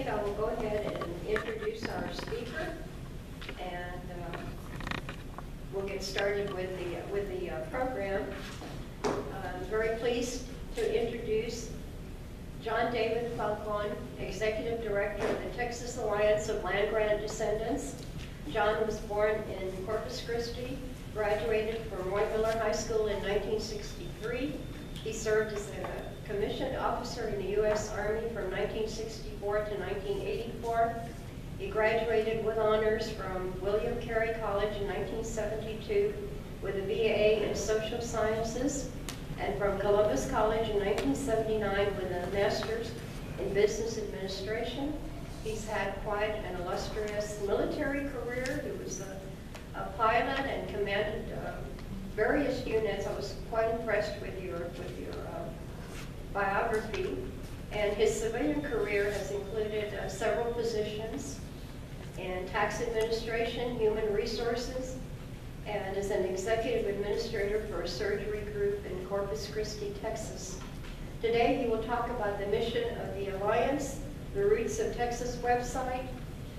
think I will go ahead and introduce our speaker, and we'll get started with the program. I'm very pleased to introduce John David Falcon, Executive Director of the Texas Alliance of Land Grant Descendants. John was born in Corpus Christi, graduated from Roy Miller High School in 1963. He served as a commissioned officer in the U.S. Army from 1964 to 1984. He graduated with honors from William Carey College in 1972 with a BA in Social Sciences, and from Columbus College in 1979 with a master's in Business Administration. He's had quite an illustrious military career. He was a pilot and commanded various units. I was quite impressed with your biography. And his civilian career has included several positions in tax administration, human resources, and is an executive administrator for a surgery group in Corpus Christi, Texas. Today he will talk about the mission of the Alliance, the Roots of Texas website,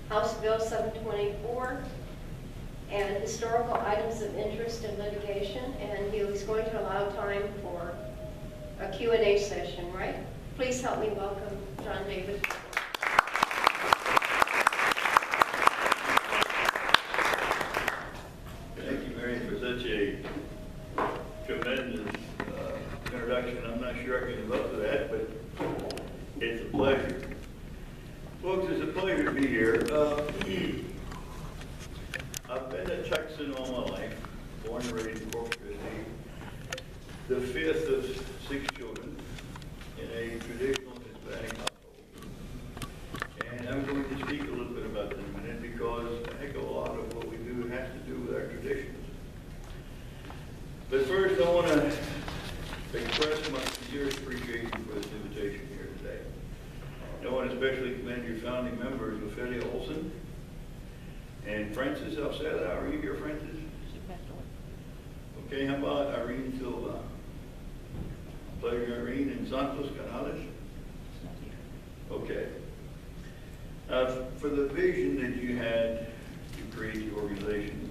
House Bill 724, and historical items of interest in litigation, and he is going to allow time for a Q&A session, right? Please help me welcome John David. Thank you, Mary, for such a tremendous introduction. I'm not sure I can live up to that, but it's a pleasure. Folks, it's a pleasure to be here. I've been a Texan all my life, born and raised in Corpus Christi, the fifth of 6 children in a traditional Hispanic household. And I'm going to speak a little bit about that in a minute because I think a lot of what we do has to do with our traditions. But first, I want to express my sincerest appreciation for this invitation here today. I want to especially commend your founding members, Ophelia Olson and Francis Alceda. How are you here, Francis? Okay, how about Irene Silva? Pleasure, Irene, and Santos Canales? Okay. For the vision that you had to create the organization,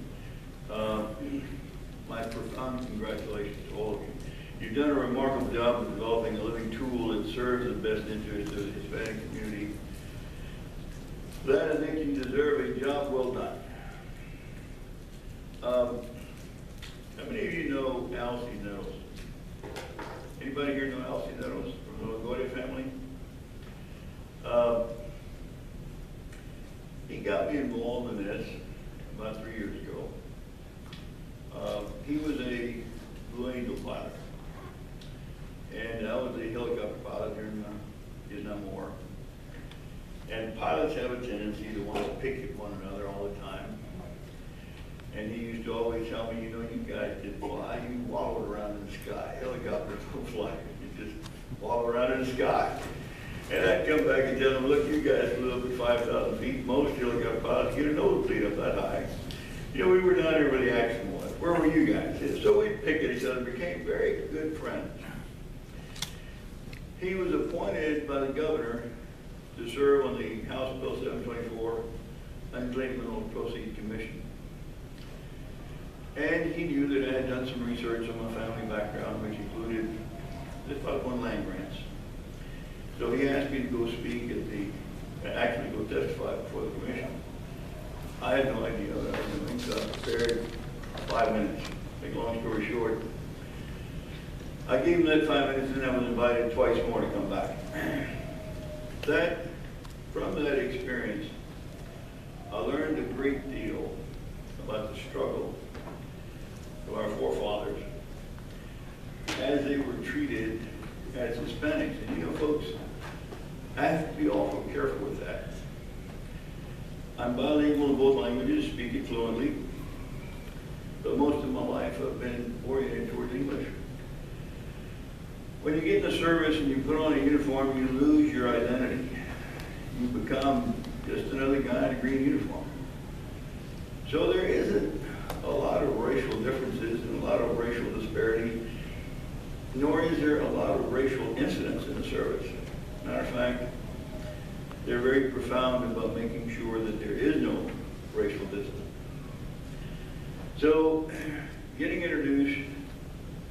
my profound congratulations to all of you. You've done a remarkable job of developing a living tool that serves the best interest of the Hispanic community. That I think you deserve a job well done. How many of you know Alcee Nettles? Anybody here know Alcee Nettles from the LaGuardia family? He got me involved in this about 3 years ago. He was a Blue Angel pilot, and I was a helicopter pilot during the Vietnam War. And pilots have a tendency to want to pick at one another all the time. And he used to always tell me, you know, you guys did fly, you wallowed around in the sky. Helicopters don't fly, you just wallow around in the sky. And I'd come back and tell him, look, you guys flew up at 5,000 feet. Most helicopter pilots get a nosebleed up that high. You know, we were not everybody action was. Where were you guys? So we'd pick at each other and became very good friends. He was appointed by the governor to serve on the House Bill 724 Unclaimed Mineral Proceeds Commission. And he knew that I had done some research on my family background, which included the Falcon land grants. So he asked me to go speak at actually go testify before the commission. I had no idea what I was doing, so I prepared 5 minutes. Make a long story short, I gave him that 5 minutes, and I was invited twice more to come back. From that experience, I learned a great deal about the struggle of our forefathers as they were treated as Hispanics. And you know, folks, I have to be awful careful with that. I'm bilingual in both languages, speak it fluently, but most of my life I've been oriented towards English. When you get in the service and you put on a uniform, you lose your identity. You become just another guy in a green uniform. So there isn't a lot of racial differences and a lot of racial disparity, nor is there a lot of racial incidents in the service. Matter of fact, They're very profound about making sure that there is no racial discipline. So, getting introduced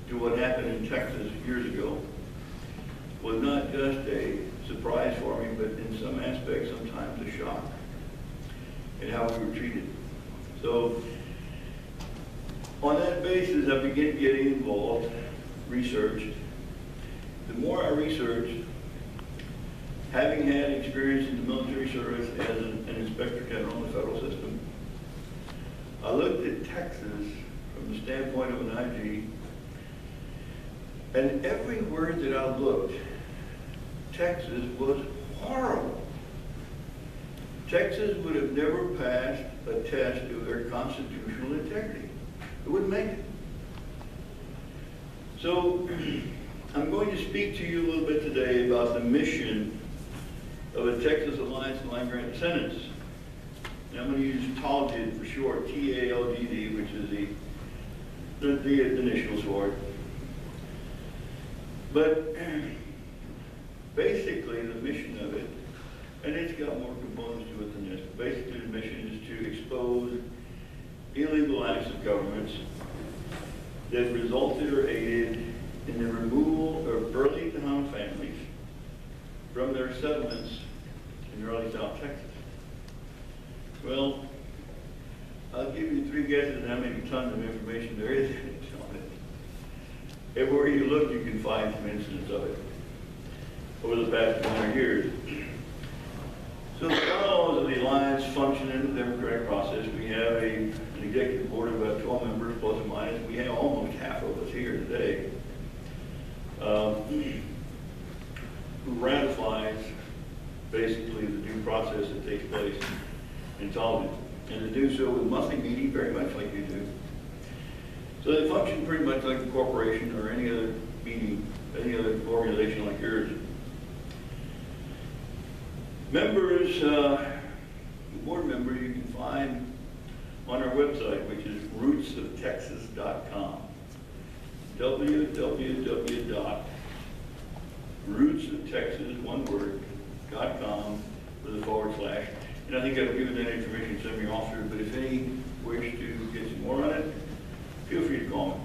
to what happened in Texas years ago was not just a surprise for me, but in some aspects, sometimes a shock at how we were treated. So, on that basis, I began getting involved, researched. The more I researched, having had experience in the military service as an inspector general in the federal system, I looked at Texas from the standpoint of an IG, and everywhere that I looked, Texas was horrible. Texas would have never passed a test of their constitutional integrity. It wouldn't make it. So, I'm going to speak to you a little bit today about the mission of the Texas Alliance of Land Grant Descendants. And I'm going to use TALDD for short, TALDD, which is the initials for it. But basically the mission of it, and it's got more components to it than this, but basically the mission is to expose illegal acts of governments that resulted or aided in the removal of early town families from their settlements in early South Texas. Well, I'll give you 3 guesses at how many tons of information there is on it. Everywhere you look, you can find some incidents of it over the past 100 years. So the fellows of the Alliance function in the democratic process. We have an executive board of about 12 members, plus or minus. We have almost half of us here today, who ratifies basically the due process that takes place in TALDD, and to do so with monthly meeting, very much like you do. So they function pretty much like a corporation or any other meeting, any other organization like yours. Members, board members, you can find on our website, which is rootsoftexas.com. www.rootsoftexas, one word, .com with a /. And I think I've given that information to some of your officers, but if any wish to get some more on it, feel free to call me.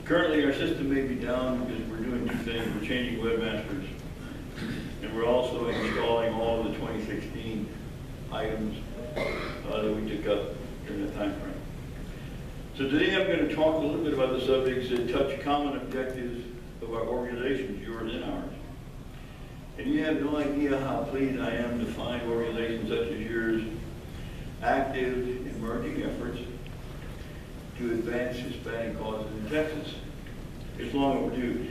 Currently, our system may be down because we're doing 2 things. We're changing webmasters, and we're also installing all of the 2016 items that we took up during that time frame. So today I'm going to talk a little bit about the subjects that touch common objectives of our organizations, yours and ours. And you have no idea how pleased I am to find organizations such as yours active in emerging efforts to advance Hispanic causes in Texas. It's long overdue.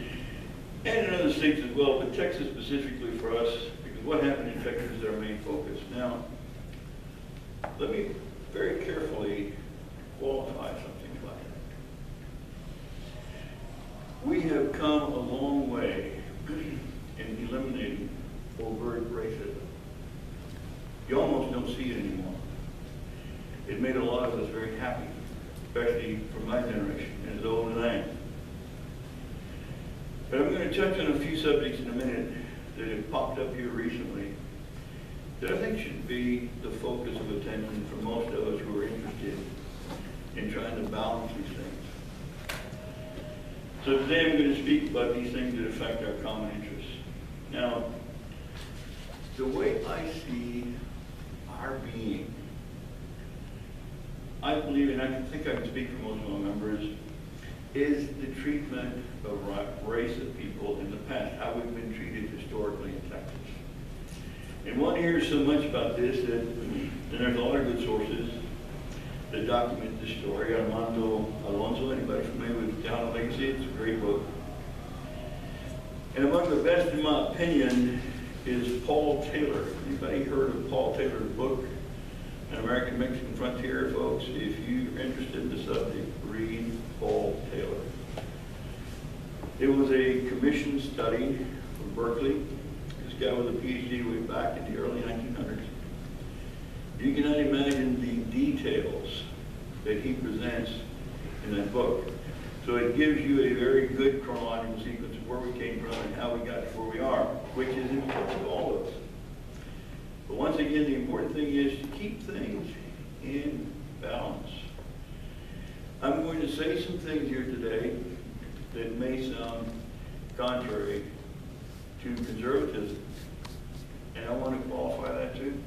And in other states as well, but Texas specifically for us, because what happened in Texas is our main focus. Now, let me very carefully qualify something about it. We have come a long way in eliminating overt racism. You almost don't see it anymore. It made a lot of us very happy, especially from my generation, and as old as I am. But I'm going to touch on a few subjects in a minute that have popped up here recently that I think should be the focus of attention for most of us who are interested in trying to balance these things. So today I'm going to speak about these things that affect our common interests. Now, the way I see our being, I believe, and I think I can speak for most of my members, is the treatment of race of people in the past, how we've been treated historically in Texas. And one hears so much about this that, and there's a lot of good sources that document this story. Armando Alonso, anybody familiar with Down of Legacy? It's a great book. And among the best, in my opinion, is Paul Taylor. Anybody heard of Paul Taylor's book, An American Mexican Frontier? Folks, if you're interested in the subject, read Paul Taylor. It was a commissioned study from Berkeley. This guy was a PhD way back in the early 1900s. You cannot imagine the details that he presents in that book. So it gives you a very good chronological sequence of where we came from and how we got to where we are, which is important to all of us. But once again, the important thing is to keep things in balance. I'm going to say some things here today that may sound contrary to conservatism, and I want to qualify that too.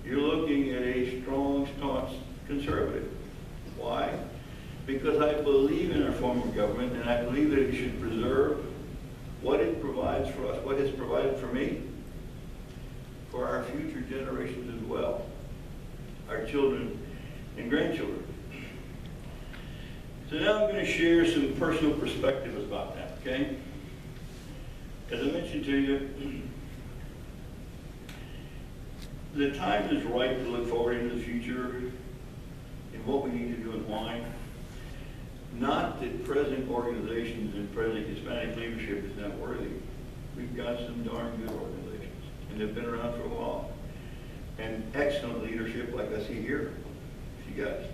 You're looking at a strong, staunch conservative. Why? Because I believe in our form of government, and I believe that it should preserve what it provides for us, what it's provided for me, for our future generations as well, our children and grandchildren. So now I'm going to share some personal perspectives about that, okay? As I mentioned to you, the time is right to look forward into the future and what we need to do and why. Not that present organizations and present Hispanic leadership is not worthy. We've got some darn good organizations, and they've been around for a while. And excellent leadership like I see here, you guys.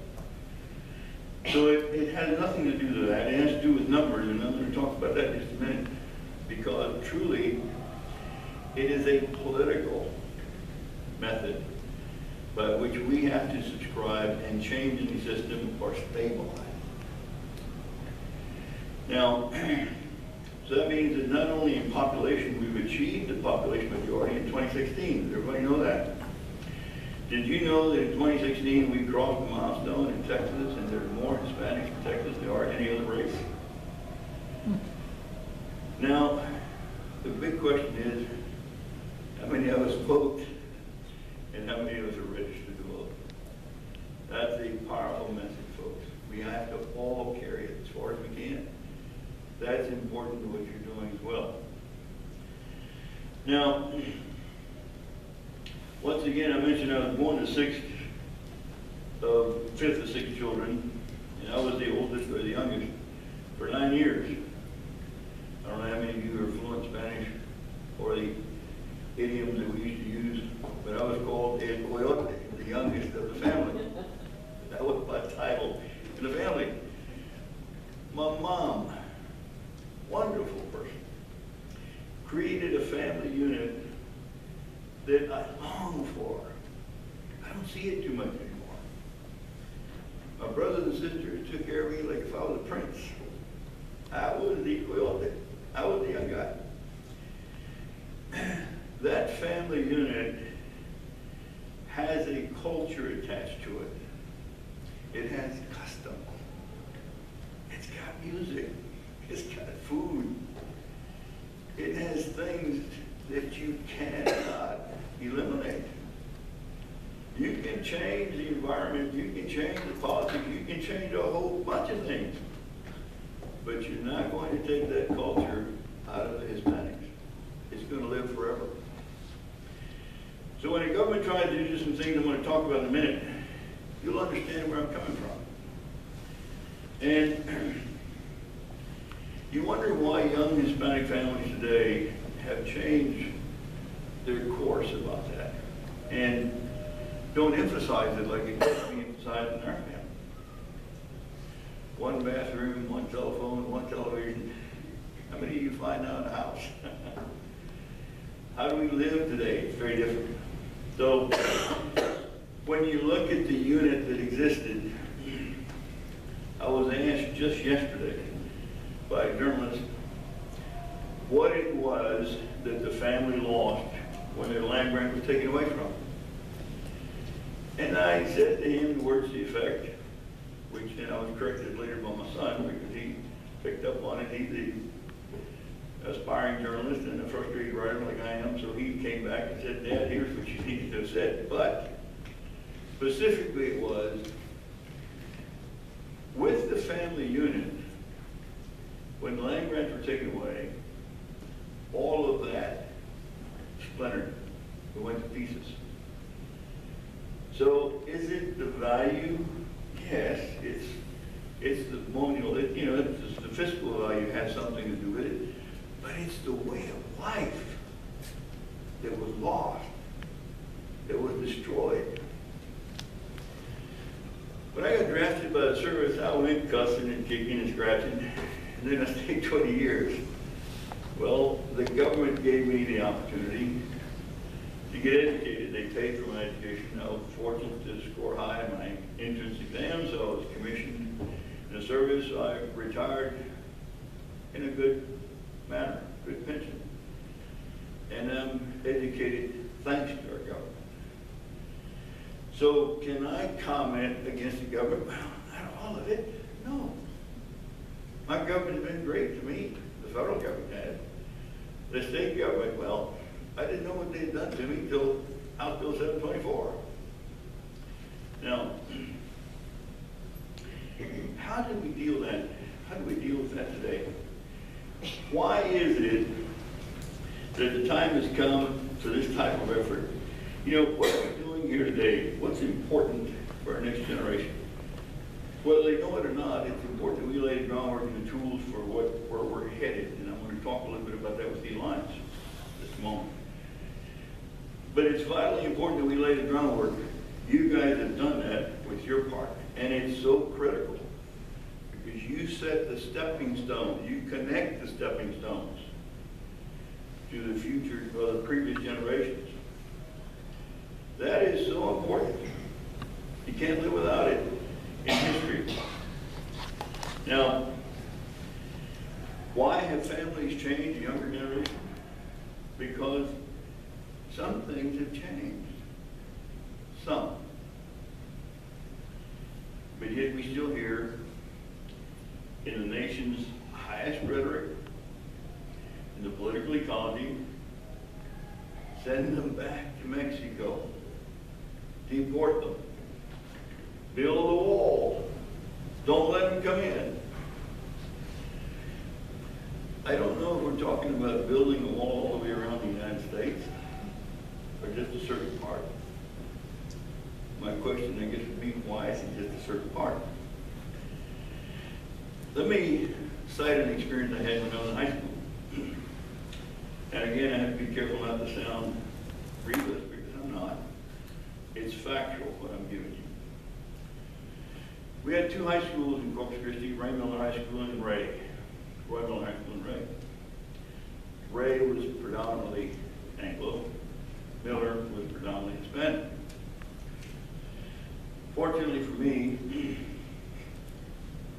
So it has nothing to do with that. It has to do with numbers, and I'm going to talk about that in just a minute. Because truly, it is a political method by which we have to subscribe and change any system or stabilize. Now, so that means that not only in population, we've achieved the population majority in 2016. Does everybody know that? Did you know that in 2016 we crossed the milestone in Texas and there's more Hispanics in Texas than there are any other race? Now, the big question is, how many of us vote and how many of us are registered to vote? That's a powerful message, folks. We have to all carry it as far as we can. That's important to what you're doing as well. Now, once again, I mentioned I was born the fifth of six children, and I was the oldest or the youngest for 9 years. I don't know how many of you are fluent Spanish or the idioms that we used to use, but I was called El Coyote, the youngest of the family. That was my title in the family. My mom, wonderful person, created a family unit that I long for. I don't see it too much anymore. My brothers and sisters took care of me like if I was a prince. I was the coyote. I was the young guy. That family unit has a culture attached to it. It has custom. It's got music. It's got food. It has things that you cannot eliminate. You can change the environment, you can change the politics, you can change a whole bunch of things. But you're not going to take that culture out of the Hispanics. It's going to live forever. So when the government tries to do some things I'm going to talk about in a minute, you'll understand where I'm coming from. And you wonder why young Hispanic families today have changed their course about that and don't emphasize it like it used to be emphasized in our family. One bathroom, one telephone, one television. How many of you find now in the house? How do we live today? It's very different. So when you look at the unit that existed, I was asked just yesterday by a journalist what it was that the family lost when their land grant was taken away from them. And I said to him the words to the effect, which then I was corrected later by my son because he picked up on it. He's the aspiring journalist and a frustrated writer like I am, so he came back and said, Dad, here's what you needed to have said. But specifically it was, with the family unit, when land grants were taken away, all of that splintered. It went to pieces. So is it the value? Yes, it's the monetary, it's the fiscal value has something to do with it, but it's the way of life that was lost, that was destroyed. When I got drafted by the service, I went cussing and kicking and scratching, and then I stayed 20 years. Well, the government gave me the opportunity to get educated. They paid for my education. I was fortunate to score high in my entrance exam, so I was commissioned in the service. I retired in a good manner, good pension. And I'm educated thanks to our government. So can I comment against the government? Well, not all of it. No. My government has been great to me. The federal government has. The state government, well, I didn't know what they had done to me until House Bill 724. Now, how did we deal with that? How do we deal with that today? Why is it that the time has come for this type of effort? You know, what are we doing here today? What's important for our next generation? Whether they know it or not, it's important that we lay the groundwork and the tools for where we're headed. And I'm going to talk a little bit about that with the Alliance this moment. But it's vitally important that we lay the groundwork. You guys have done that with your part. And it's so critical because you set the stepping stones. You connect the stepping stones to the future of the previous generations. That is so important. You can't live without it in history. Now, why have families changed, younger generation? Because some things have changed. Some. But yet we still hear in the nation's highest rhetoric, in the political ecology, send them back to Mexico, deport them, build a wall, don't let them come in. I don't know if we're talking about building a wall all the way around the United States or just a certain part. My question, I guess, would be, why is it just a certain part? Let me cite an experience I had when I was in high school. And again, I have to be careful not to sound frivolous because I'm not. It's factual what I'm giving you. We had two high schools in Corpus Christi, Ray Miller High School and Ray. Roy Miller High School and Ray. Ray was predominantly Anglo. Miller was predominantly Hispanic. Fortunately for me,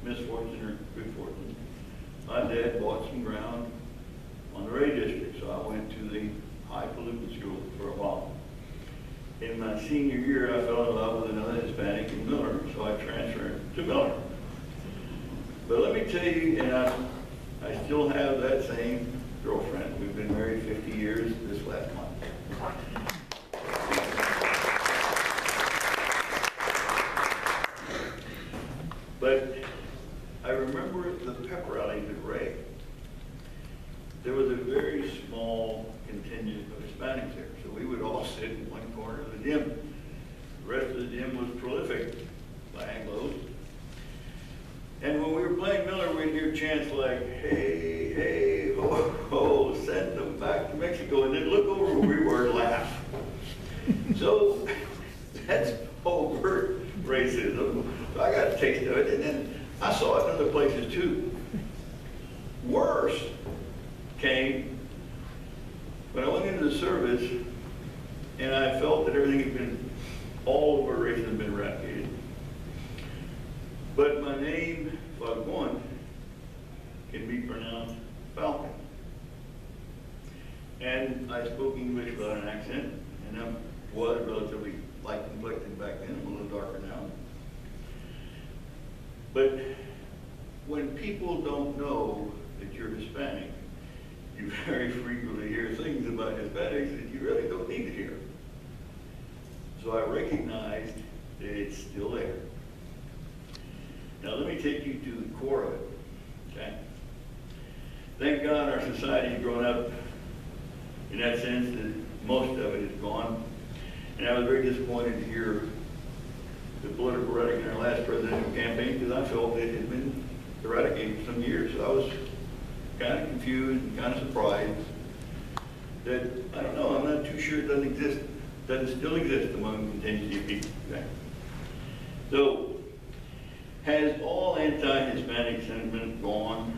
misfortune or good fortune, my dad bought some ground on the Ray district, so I went to the highfalutin school for a while. In my senior year, I fell in love with another Hispanic in Miller, so I transferred to Miller. But let me tell you, and I still have that same girlfriend. We've been married 50 years this last month. But I remember the pep rallies at Ray. There was a very small contingent of Hispanics there, so we would all sit in one corner of the gym. The rest of the gym was prolific by Anglos. And when we were playing Miller, we'd hear chants like, hey, hey, ho, ho, send them back to Mexico, and then look over where we were and laugh. So that's overt racism. So I got a taste of it, and then I saw it in other places too. Worse came when I went into the service and I felt that everything had been, all of our races had been eradicated. But my name, Falcon, can be pronounced Falcon. And I spoke English without an accent, and I was relatively light complected back then. I'm a little darker now. But when people don't know that you're Hispanic, you very frequently hear things about Hispanics that you really don't need to hear. So I recognized that it's still there. Now let me take you to the core of it, okay? Thank God our society has grown up in that sense that most of it is gone. And I was very disappointed to hear the political rhetoric in our last presidential campaign because I felt it had been eradicated for some years. So I was kind of confused and kind of surprised that, I don't know, I'm not too sure it doesn't exist, doesn't still exist among contingency people. Okay? So, has all anti-Hispanic sentiment gone?